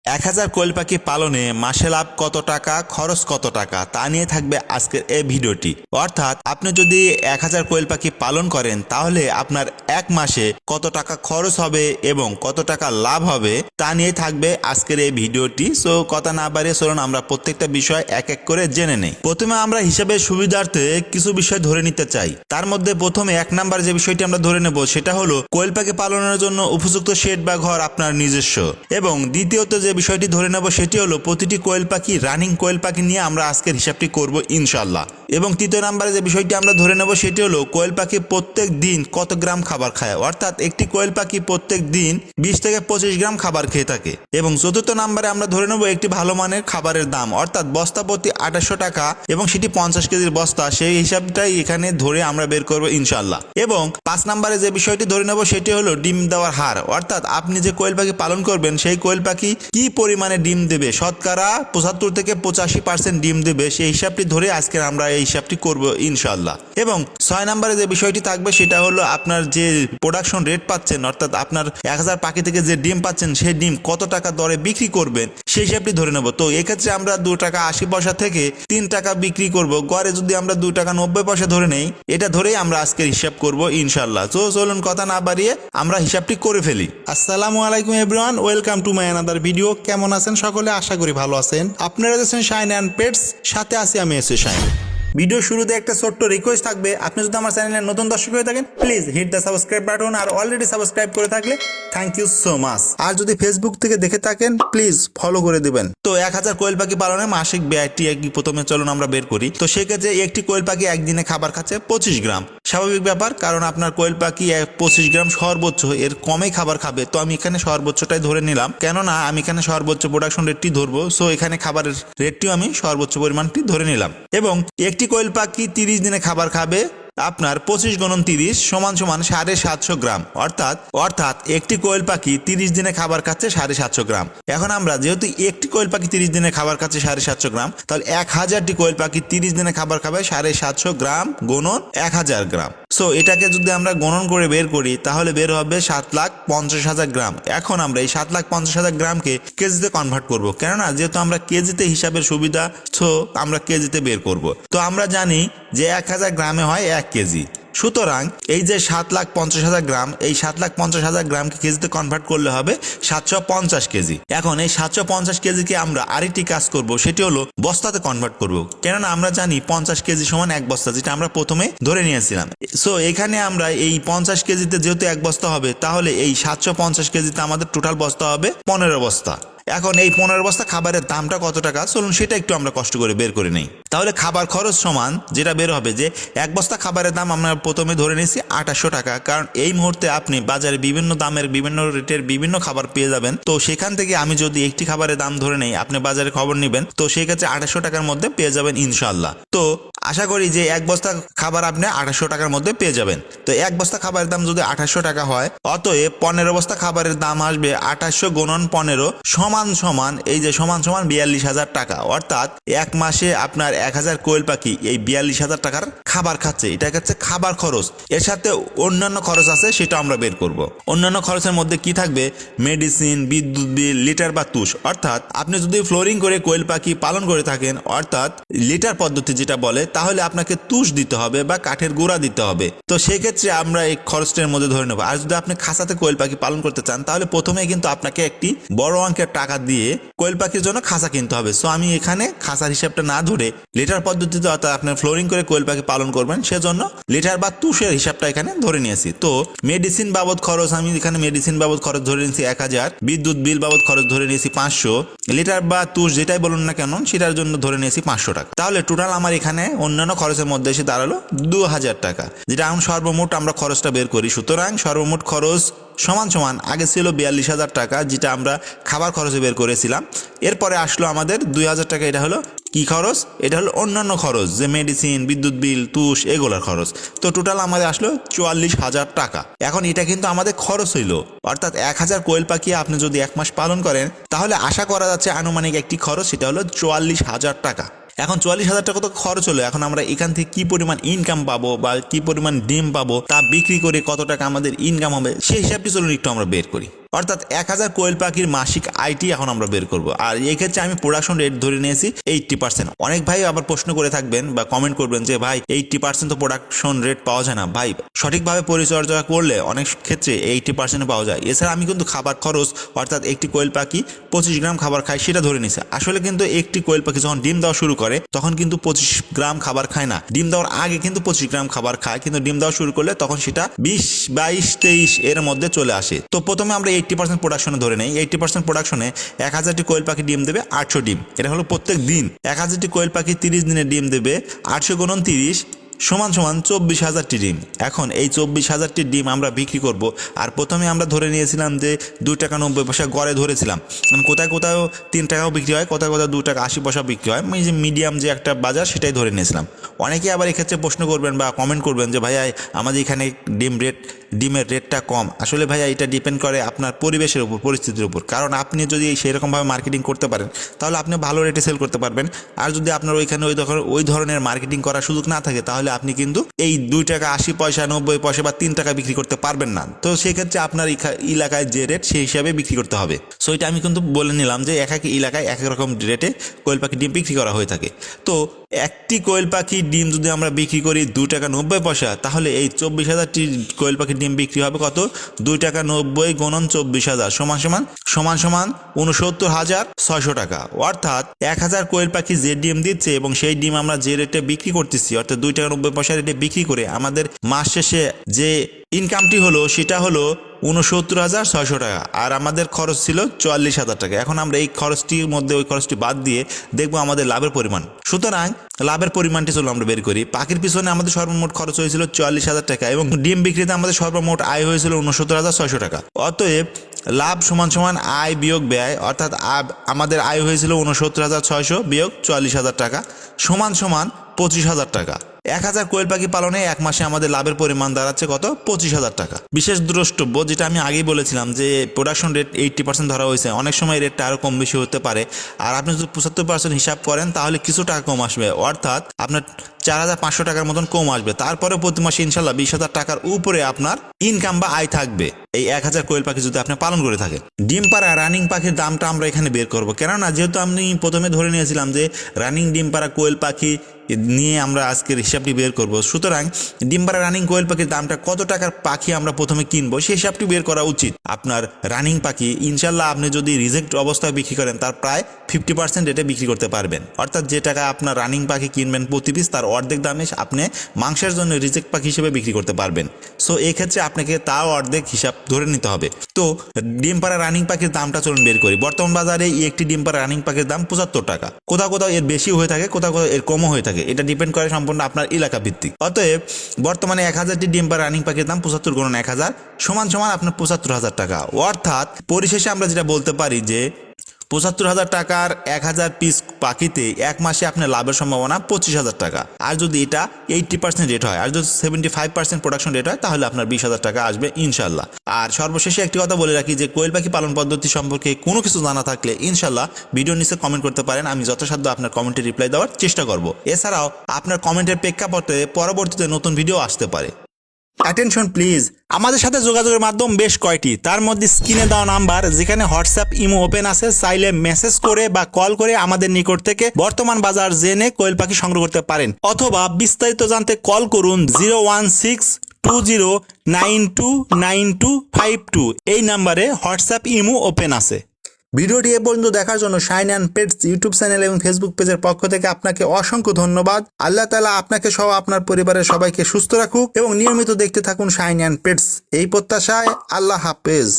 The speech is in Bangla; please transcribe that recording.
1000 কোয়েল পাখি পালনে মাসে লাভ কত টাকা, খরচ কত টাকা তা নিয়ে থাকবে আজকের এই ভিডিওটি। অর্থাৎ আপনি যদি 1000 কোয়েল পাখি পালন করেন তাহলে আপনার এক মাসে কত টাকা খরচ হবে এবং কত টাকা লাভ হবে তা নিয়ে থাকবে আজকের এই ভিডিওটি। সো কথা না বাড়িয়ে চলুন আমরা প্রত্যেকটা বিষয় এক এক করে জেনে নেই। প্রথমে আমরা হিসাবের সুবিধার্থে কিছু বিষয় ধরে নিতে চাই। তার মধ্যে প্রথমে 1 নাম্বার যে বিষয়টি আমরা ধরে নেব সেটা হলো কোয়েল পাখি পালনের জন্য উপযুক্ত শেড বা ঘর আপনার নিজস্ব। এবং দ্বিতীয়ত যে বিষয়টি ধরে নেব সেটি হলো প্রতিটি কোয়েল পাখি রানিং কোয়েল পাখি নিয়ে আমরা আজকের হিসাবটি করব ইনশাল্লাহ। এবং তৃতীয় নাম্বারে যে বিষয়টি আমরা ধরে নেব সেটি হলো কোয়েল পাখি প্রত্যেক দিন কত গ্রাম খাবার খায়। অর্থাৎ একটি কোয়েল পাখি প্রত্যেক দিন 20 থেকে 25 গ্রাম খাবার খেয়ে থাকে। এবং চতুর্থ নাম্বারে আমরা ধরে নেব একটি ভালো মানের খাবারের দাম, অর্থাৎ বস্তা প্রতি 2800 টাকা এবং সেটি 50 কেজির বস্তা, সেই হিসাবটাই এখানে ধরে আমরা বের করব ইনশাল্লাহ। এবং 5 নাম্বারে যে বিষয়টি ধরে নেব সেটি হলো ডিম দেওয়ার হার, অর্থাৎ আপনি যে কোয়েল পাখি পালন করবেন সেই কোয়েল পাখি কি পরিমাণে ডিম দেবে, শতকরা 75 থেকে 85% ডিম দেবে, সেই হিসাবটি ধরে আজকে আমরা এই হিসাবটি করব ইনশাল্লাহ। এবং 6 নম্বরে যে বিষয়টি থাকবে সেটা হলো আপনার যে প্রোডাকশন রেট পাচ্ছেন, অর্থাৎ আপনার 1000 পাখি থেকে যে ডিম পাচ্ছেন সেই ডিম কত টাকা দরে বিক্রি করবেন সেই হিসাবটি ধরে নেব। তো এক্ষেত্রে আমরা 2 টাকা 80 পয়সা থেকে 3 টাকা বিক্রি করব, গড়ে যদি আমরা 2 টাকা 90 পয়সা ধরে নেই, এটা ধরেই আমরা আজকের হিসাব করব ইনশাল্লাহ। তো চলুন কথা না বাড়িয়ে আমরা হিসাবটি করে ফেলি। আসসালামু আলাইকুম everyone, welcome to my another video. কেমন আছেন সকলে? আশা করি ভালো আছেন। আপনারা দেখছেন শাইন অ্যান্ড পেটস, সাথে আছি আমি এসে শাইন। ভিডিও শুরুতে একটা ছোট্ট রিকোয়েস্ট থাকবে, আপনি যদি আমার চ্যানেলের নতুন দর্শক হয়ে থাকেন please hit the subscribe button, আর অলরেডি সাবস্ক্রাইব করে থাকলে থ্যাংক ইউ সো মাচ। আর যদি ফেসবুক থেকে দেখে থাকেন প্লিজ ফলো করে দিবেন। তো 1000 কোয়েল পাখি পালনে মাসিক ব্যয়টি প্রথমে চলুন আমরা বের করি। তো সেক্ষেত্রে একটি কোয়েল পাখি একদিনে খাবার খাচ্ছে 25 গ্রাম, স্বাভাবিক ব্যাপার, কারণ আপনার কোয়েল পাখি 25 গ্রাম সর্বোচ্চ, এর কমেই খাবার খাবে। তো আমি এখানে সর্বোচ্চটাই ধরে নিলাম, কেননা আমি এখানে সর্বোচ্চ প্রোডাকশন রেটটি ধরবো। সো এখানে খাবারের রেটটিও আমি সর্বোচ্চ পরিমাণটি ধরে নিলাম। এবং একটি কোয়েল পাখি 30 দিনে খাবার খাবে আপনার 25 গুণন 30 সমান 750 গ্রাম। অর্থাৎ একটি কোয়েল পাখি 30 দিনে খাবার খাচ্ছে 750 গ্রাম। এখন আমরা যেহেতু একটি কোয়েল পাখি 30 দিনে খাবার খাচ্ছে 750 গ্রাম, তাহলে 1000টি কোয়েল পাখি 30 দিনে খাবার খাবে 750 গ্রাম গুণন 1000 গ্রাম। সো এটাকে যদি আমরা গণন করে বের করি তাহলে বের হবে 7,50,000 গ্রাম। এখন আমরা এই 7,50,000 গ্রামকে কেজিতে কনভার্ট করব, কেননা যেহেতু আমরা কেজিতে হিসাবের সুবিধা, সো আমরা কেজিতে বের করব। তো আমরা জানি যে 1000 গ্রামে হয় 1 কেজি। সুতরাং এই যে 7,50,000 গ্রাম, এই 7,50,000 গ্রামকে কেজিতে কনভার্ট করলে হবে 750 কেজি। এখন এই 750 কেজিকে আমরা আরেকটি কাজ করব, সেটি হলো বস্তাতে কনভার্ট করব, কেননা আমরা জানি 50 কেজি সমান 1 বস্তা, যেটা আমরা প্রথমে ধরে নিয়েছিলাম। সো এখানে আমরা এই 50 কেজিতে যেহেতু 1 বস্তা হবে, তাহলে এই 750 কেজিতে আমাদের টোটাল বস্তা হবে 15 বস্তা। এখন এই 15 বস্তা খাবারের দামটা কত টাকা, চলুন সেটা একটু আমরা কষ্ট করে বের করে নেই। তাহলে খাবার খরচ সমান যেটা বের হবে যে 1 বস্তা খাবারের দাম আমরা প্রথমে ধরে নিয়েছি 2800 টাকা, কারণ এই মুহূর্তে আপনি বাজারে বিভিন্ন দামের বিভিন্ন রেটের বিভিন্ন খাবার পেয়ে যাবেন। তো সেখান থেকে আমি যদি একটি খাবারের দাম ধরে নেই, আপনি বাজারে খবর নেবেন, তো সেই ক্ষেত্রে 2800 টাকার মধ্যে পেয়ে যাবেন ইনশাল্লাহ। তো আশা করি যে 1 বস্তা খাবার আপনি 2800 টাকার মধ্যে পেয়ে যাবেন। তো 1 বস্তা খাবারের দাম যদি 2800 টাকা হয়, অতএব 15 বস্তা খাবারের দাম আসবে 2800 গুণন 15 সমান এই যে সমান 42,000 টাকা। অর্থাৎ এক মাসে আপনার 1000 কোয়েল পাখি এই 42,000 টাকার খাবার খাচ্ছে। এটা হচ্ছে খাবার খরচ। এর সাথে অন্যান্য খরচ আছে, সেটা আমরা বের করব। অন্যান্য খরচের মধ্যে কি থাকবে? মেডিসিন, বিদ্যুৎ বিল, লিটার বা তুষ। অর্থাৎ আপনি যদি ফ্লোরিং করে কোয়েল পাখি পালন করে থাকেন, অর্থাৎ লিটার পদ্ধতি যেটা বলে, তাহলে আপনাকে তুষ দিতে হবে বা কাঠের গুঁড়া দিতে হবে। তো সেই ক্ষেত্রে আমরা এই খরচটার মধ্যে ধরে নেব। আর যদি আপনি খাঁচাতে কোয়েল পাখি পালন করতে চান, তাহলে প্রথমে কিন্তু আপনাকে একটি বড় অঙ্কের টাকা দিয়ে কোয়েল পাখির জন্য খাঁচা কিনতে হবে। সো আমি এখানে খাঁচার হিসাবটা না ধরে লিটার পদ্ধতিতে, অর্থাৎ আপনার ফ্লোরিং করে কোয়েল পাখি পালন করবেন সেজন্য লিটার বা তুষের হিসাবটা এখানে ধরে নিয়েছি। তো মেডিসিন বাবদ খরচ আমি এখানে মেডিসিন বাবদ খরচ ধরে নিয়েছি 1000, বিদ্যুৎ বিল বাবদ খরচ ধরে নিয়েছি 500, লিটার বা তুষ যেটাই বলুন না কেন সেটার জন্য ধরে নিয়েছি 500 টাকা। তাহলে টোটাল আমার এখানে অন্যান্য খরচের মধ্যে এসে দাঁড়ালো 2000 টাকা, যেটা এখন সর্বমোট আমরা খরচটা বের করি। সুতরাং সর্বমোট খরচ সমান আগে ছিল 42,000 টাকা, যেটা আমরা খাবার খরচে বের করেছিলাম। এরপরে আসলো আমাদের 2000 টাকা। এটা হলো কি খরচ? এটা হলো অন্যান্য খরচ, যে মেডিসিন, বিদ্যুৎ বিল, তুষ, এগুলোর খরচ। তো টোটাল আমাদের আসলো 44,000 টাকা। এখন এটা কিন্তু আমাদের খরচ হইলো, অর্থাৎ 1000 কোয়েল পাখি আপনি যদি 1 মাস পালন করেন তাহলে আশা করা যাচ্ছে আনুমানিক একটি খরচ, সেটা হলো 44,000 টাকা। এখন 44,000 টাকা তো খরচ হলো। এখন আমরা এখান থেকে কি পরিমাণ ইনকাম পাবো বা কি পরিমাণ ডিম পাবো, তা বিক্রি করে কত টাকা আমাদের ইনকাম হবে, সেই হিসাবটি চলুন একটু আমরা বের করি। অর্থাৎ 1000 কোয়েল পাখির মাসিক আয়টি এখন আমরা বের করব। আর এই ক্ষেত্রে আমি প্রোডাকশন রেট ধরে নিয়েছি 80%। অনেক ভাই আবার প্রশ্ন করে থাকবেন বা কমেন্ট করবেন যে ভাই 80% তো প্রোডাকশন রেট পাওয়া যায় না। ভাই সঠিকভাবে পরিচর্যা করলে অনেক ক্ষেত্রে 80% পাওয়া যায়। এছাড়া আমি কিন্তু খাবার খরচ অর্থাৎ একটি কোয়েল পাখি 25 গ্রাম খাবার খায় সেটা ধরে নিছে। আসলে কিন্তু একটি কোয়েল পাখি যখন ডিম দেওয়া শুরু করে তখন কিন্তু 25 গ্রাম খাবার খায় না, ডিম দেওয়ার আগে কিন্তু 25 গ্রাম খাবার খায়, কিন্তু ডিম দেওয়া শুরু করলে তখন সেটা 20, 22, 23 এর মধ্যে চলে আসে। তো প্রথমে আমরা 80% প্রোডাকশনে ধরে নেই। 80% প্রোডাকশনে 1000টি কোয়েল পাখি ডিম দেবে 800 ডিম, এটা হলো প্রত্যেক দিন। 1000টি কোয়েল পাখি 30 দিনে ডিম দেবে 800 গুণন 30 সমান 24,000টি ডিম। এখন এই 24,000টি ডিম আমরা বিক্রি করব। আর প্রথমে আমরা ধরে নিয়েছিলাম যে 2 টাকা 90 পয়সা গড়ে ধরেছিলাম, কোথায় কোথাও 3 টাকাও বিক্রি হয়, কোথায় কোথাও 2 টাকা 80 পয়সা বিক্রি হয়। আমি যে মিডিয়াম যে একটা বাজার সেটাই ধরে নিয়েছিলাম। অনেকে আবার এক্ষেত্রে প্রশ্ন করবেন বা কমেন্ট করবেন যে ভাইয়া আমাদের এখানে ডিমের রেটটা কম। আসলে ভাইয়া এটা ডিপেন্ড করে আপনার পরিবেশের উপর, পরিস্থিতির উপর। কারণ আপনি যদি সেরকমভাবে মার্কেটিং করতে পারেন তাহলে আপনি ভালো রেটে সেল করতে পারবেন। আর যদি আপনার ওইখানে ওই ধরনের মার্কেটিং করার সুযোগ না থাকে তাহলে আপনি কিন্তু এই 2 টাকা 80 পয়সা 90 পয়সা বা 3 টাকা বিক্রি করতে পারবেন না। তো সেক্ষেত্রে আপনার এলাকায় যে রেট সেই হিসাবে বিক্রি করতে হবে। সো এটা আমি কিন্তু বলে নিলাম যে এক এক এলাকায় এক এক রকম রেটে কোয়েল পাখি ডিম বিক্রি করা হয়ে থাকে। তো একটি কোয়েল পাখির ডিম যদি আমরা বিক্রি করি 2 টাকা 90 পয়সা, তাহলে এই 24,000টি কোয়েল পাখির ডিম বিক্রি হবে কত? 2 টাকা 90 গুণন 24,000 সমান 69,600 টাকা। অর্থাৎ 1000 কোয়েল পাখি যে ডিম দিচ্ছে এবং সেই ডিম আমরা যে রেটে বিক্রি করতেছি অর্থাৎ 2 টাকা 90 পয়সা রেটে বিক্রি করে আমাদের মাস শেষে যে ইনকামটি হলো সেটা হলো 69,600 টাকা। আর আমাদের খরচ ছিল 44,000 টাকা। এখন আমরা এই খরচটির মধ্যে ওই খরচটি বাদ দিয়ে দেখবো আমাদের লাভের পরিমাণ। সুতরাং লাভের পরিমাণটি চলো আমরা বের করি। পাখির পিছনে আমাদের সর্বমোট খরচ হয়েছিল 44,000 টাকা এবং ডিম বিক্রিতে আমাদের সর্বমোট আয় হয়েছিল 69,600 টাকা। অতএব লাভ সমান আয় বিয়োগ ব্যয়, অর্থাৎ আমাদের আয় হয়েছিল 69,600 বিয়োগ 44,000 টাকা সমান 25,000 টাকা। 1000 কোয়েল পাখি পালনে এক মাসে আমাদের লাভের পরিমাণ দাঁড়াচ্ছে কত? 25,000 টাকা। বিশেষ দ্রষ্টব্য যেটা আমি আগেই বলেছিলাম যে প্রোডাকশন রেট 80% ধরা হয়েছে, অনেক সময় রেটটা আরও কম বেশি হতে পারে। আর আপনি যদি 75% হিসাব করেন তাহলে কিছু টাকা কম আসবে, অর্থাৎ আপনার 4,500 টাকার মতন কম আসবে। তারপরে প্রতি মাসে ইনশাল্লাহ 20,000 টাকার উপরে আপনার ইনকাম বা আয় থাকবে এই 1000 কোয়েল পাখি যদি আপনি পালন করে থাকেন। ডিম পাড়া রানিং পাখির দামটা আমরা এখানে বের করবো, কেননা যেহেতু আমি প্রথমে ধরে নিয়েছিলাম যে রানিং ডিম পাড়া কোয়েল পাখি নিয়ে আমরা আজকের হিসাবটি বের করব। সুতরাং ডিম পাড়া রানিং কোয়েল পাখির দামটা কত টাকার পাখি আমরা প্রথমে কিনবো সেই হিসাবটি বের করা উচিত। আপনার রানিং পাখি ইনশাল্লাহ আপনি যদি রিজেক্ট অবস্থায় বিক্রি করেন তার প্রায় 50% রেটে বিক্রি করতে পারবেন। অর্থাৎ যে টাকা আপনার রানিং পাখি কিনবেন প্রতি পিস তার অর্ধেক দামে আপনি মাংসের জন্য রিজেক্ট পাখি হিসেবে বিক্রি করতে পারবেন। সো এই ক্ষেত্রে আপনাকে তাও অর্ধেক হিসাব ধরে নিতে হবে। তো ডিম পাড়া রানিং পাখির দামটা চলুন বের করি। বর্তমান বাজারে একটি ডিম পাড়া রানিং পাখির দাম 75 টাকা। কোথাও কোথাও এর বেশি হয়ে থাকে, কোথাও কোথাও এর কমও হয়ে থাকে। এটা ডিপেন্ড করে সম্পূর্ণ আপনার এলাকা ভিত্তিক। অতএব বর্তমানে 1000টি ডিম পাড়া রানিং পাখির দাম 75 গুণন 1000 সমান আপনার 75,000 টাকা। অর্থাৎ পরিশেষে আমরা যেটা বলতে পারি যে 75,000 টাকার 1000 পিস পাখিতে এক মাসে আপনার লাভের সম্ভাবনা 25,000 টাকা। আর যদি এটা 80% রেট হয় আর যদি 75% প্রোডাকশন রেট হয় তাহলে আপনার 20,000 টাকা আসবে ইনশাল্লাহ। আর সর্বশেষে একটি কথা বলে রাখি যে কোয়েল পাখি পালন পদ্ধতি সম্পর্কে কোনো কিছু জানা থাকলে ইনশাল্লাহ ভিডিও নিচে কমেন্ট করতে পারেন, আমি যথাসাধ্য আপনার কমেন্টে রিপ্লাই দেওয়ার চেষ্টা করব। এছাড়াও আপনার কমেন্টের প্রেক্ষাপটে পরবর্তীতে নতুন ভিডিও আসতে পারে। অ্যাটেনশন প্লিজ, আমাদের সাথে যোগাযোগের মাধ্যম বেশ কয়টি, তার মধ্যে স্ক্রিনে দেওয়া নাম্বার যেখানে হোয়াটসঅ্যাপ ইমো ওপেন আছে, চাইলে মেসেজ করে বা কল করে আমাদের নিকট থেকে বর্তমান বাজার জেনে কোয়েল পাখি সংগ্রহ করতে পারেন, অথবা বিস্তারিত জানতে কল করুন 01620929252 এই নাম্বারে হোয়াটসঅ্যাপ ইমো ওপেন আছে। ভিডিওটি এ পর্যন্ত দেখার জন্য shine and pets YouTube channel এবং ফেসবুক পেজের পক্ষ থেকে আপনাকে অসংখ্য ধন্যবাদ। আল্লাহ তাআলা আপনাকে সহ আপনার পরিবারের সবাইকে সুস্থ রাখুক এবং নিয়মিত দেখতে থাকুন শাইন অ্যান্ড পেটস, এই প্রত্যাশায় আল্লাহ হাফেজ।